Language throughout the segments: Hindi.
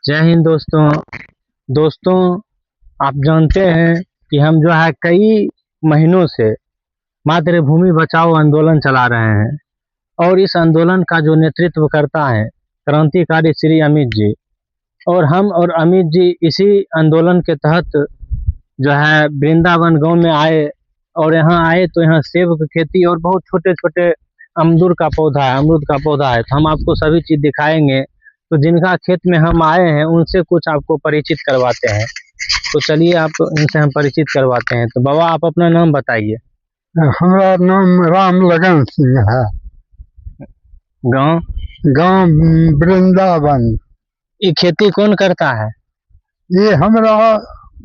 जय हिंद दोस्तों। आप जानते हैं कि हम जो है कई महीनों से मातृभूमि बचाओ आंदोलन चला रहे हैं और इस आंदोलन का जो नेतृत्व करता है क्रांतिकारी श्री अमित जी। और हम और अमित जी इसी आंदोलन के तहत जो है वृंदावन गांव में आए और यहाँ आए तो यहाँ सेब की खेती और बहुत छोटे छोटे अमरूद का पौधा है। तो हम आपको सभी चीज़ दिखाएंगे। तो जिनका खेत में हम आए हैं उनसे कुछ आपको परिचित करवाते हैं। तो चलिए आप इनसे हम परिचित करवाते हैं। तो बाबा आप अपना नाम बताइए। हमारा नाम राम लगन सिंह है। गांव वृंदावन। ये खेती कौन करता है? ये हमारा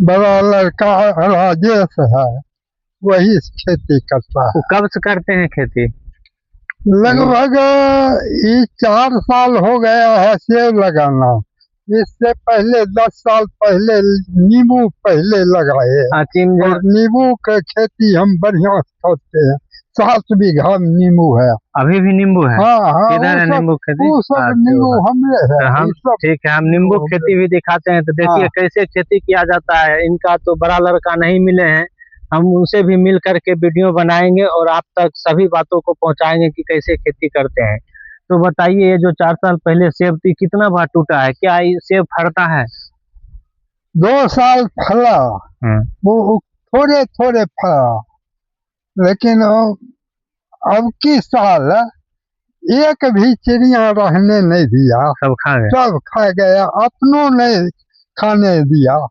बड़ा लड़का राजेश है, वही खेती करता है। वो कब से करते हैं खेती? लगभग ये 4 साल हो गया है सेब लगाना। इससे पहले 10 साल पहले नींबू पहले लगाए और नींबू की खेती हम बढ़िया करते हैं। 7 बीघा नींबू है। अभी भी नींबू है? हाँ, किधर है नींबू खेती? वो सब नींबू हमने है। हम ठीक है, हम नींबू खेती भी दिखाते हैं। तो देखिए कैसे खेती किया जाता है। इनका तो बड़ा लड़का नहीं मिले हैं, हम उनसे भी मिल करके वीडियो बनाएंगे और आप तक सभी बातों को पहुंचाएंगे कि कैसे खेती करते हैं। तो बताइए, ये जो 4 साल पहले सेब थी कितना बार टूटा है? क्या ये सेब फरता है? 2 साल फला, वो थोड़े थोड़े फला, लेकिन अब की साल एक भी चिड़िया रहने नहीं दिया। सब खा गया, अपनों नहीं खाने दिया।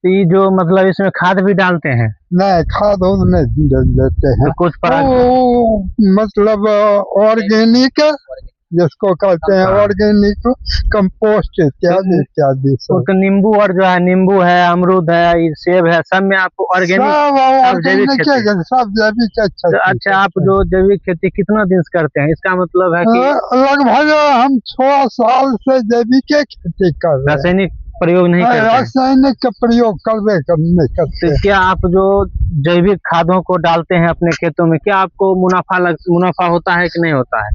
तो ये जो मतलब इसमें खाद भी डालते हैं? नहीं, खाद नहीं देते हैं। तो कुछ मतलब ऑर्गेनिक जिसको कहते हैं ऑर्गेनिक कंपोस्ट इत्यादि इत्यादि। तो नींबू और जो है नींबू है, अमरूद है, सेब है, सब में आप ऑर्गेनिक सब जैविक। अच्छा, आप जो जैविक खेती कितना दिन से करते हैं? इसका मतलब है कि लगभग हम 6 साल से जैविक खेती कर रहे हैं। रासायनिक प्रयोग नहीं करते? रासायनिक का प्रयोग करते। तो क्या आप जो जैविक खादों को डालते हैं अपने खेतों में, क्या आपको मुनाफा होता है कि नहीं होता है?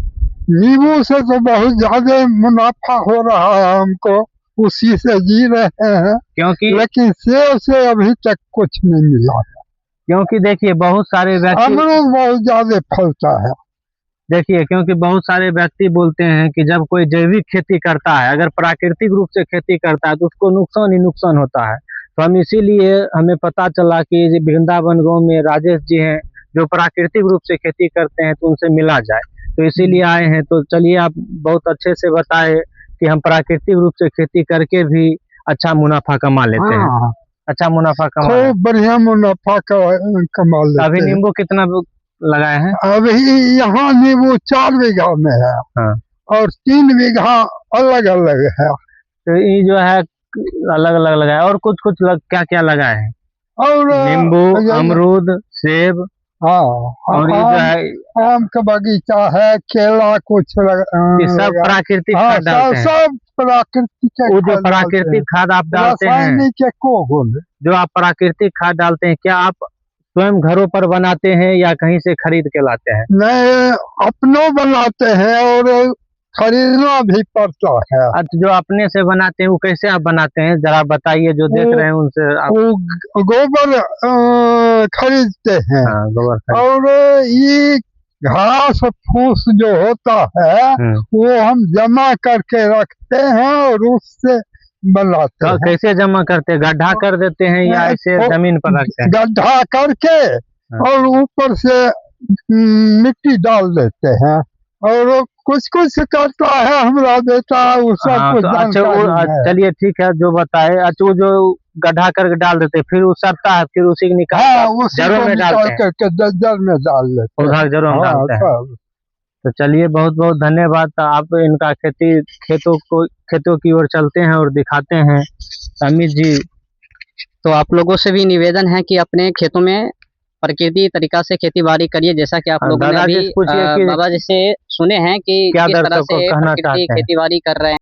नींबू से तो बहुत ज्यादा मुनाफा हो रहा है हमको, उसी से जी रहे हैं। क्योंकि लेकिन सेब से अभी तक कुछ नहीं मिला। क्योंकि देखिए बहुत सारे व्यक्ति, अमरूद बहुत ज्यादा फलता है। देखिए क्योंकि बहुत सारे व्यक्ति बोलते हैं कि जब कोई जैविक खेती करता है, अगर प्राकृतिक रूप से खेती करता है तो उसको नुकसान ही नुकसान होता है। तो हम इसीलिए हमें पता चला कि वृंदावन गांव में राजेश जी हैं जो प्राकृतिक रूप से खेती करते हैं, तो उनसे मिला जाए, तो इसीलिए आए हैं। तो चलिए आप बहुत अच्छे से बताए कि हम प्राकृतिक रूप से खेती करके भी अच्छा मुनाफा कमा लेते हैं। अच्छा मुनाफा कमा, बढ़िया मुनाफा कमा लेते हैं। अभी नींबू कितना लगाए हैं? अभी यहाँ नींबू 4 बीघा में है। हाँ। और 3 बीघा अलग अलग है। तो ये जो है अलग अलग लगाए और कुछ क्या क्या लगाए हैं? और नींबू, अमरूद, सेब। हाँ, और ये जो है आम का बगीचा है, केला कुछ ये सब प्राकृतिक खाद डालते हैं? सब प्राकृतिक। वो जो प्राकृतिक खाद आप डालते हैं, जो आप प्राकृतिक खाद डालते हैं, क्या आप स्वयं घरों पर बनाते हैं या कहीं से खरीद के लाते हैं? नहीं, अपनों बनाते हैं और खरीदना भी पड़ता है। अच्छा, जो अपने से बनाते हैं वो कैसे आप बनाते हैं, जरा बताइए, जो देख रहे हैं उनसे। आप गोबर खरीदते हैं। हाँ, गोबर। और ये घास फूस जो होता है वो हम जमा करके रखते हैं और उससे बनाते हैं। कैसे जमा करते हैं? गड्ढा कर देते हैं या ऐसे जमीन पर रखते हैं? गड्ढा करके और ऊपर से मिट्टी डाल देते हैं और कुछ करता है हमारा बेटा, वो सब कुछ। अच्छा, चलिए ठीक है, जो बताए। अच्छा, वो जो गड्ढा करके डाल देते फिर वो सड़ता है, फिर उसी को निकाल जड़ों में डालते हैं। जड़ में डाल देते हैं, जड़ों में डालते हैं। तो चलिए बहुत बहुत धन्यवाद। आप इनका खेतों की ओर चलते हैं और दिखाते हैं। अमित जी, तो आप लोगों से भी निवेदन है कि अपने खेतों में प्रकृति तरीका से खेती बाड़ी करिए, जैसा कि आप लोगों ने अभी बाबा जी से सुने हैं कि किस तरह से प्रकृति खेती बाड़ी कर रहे हैं।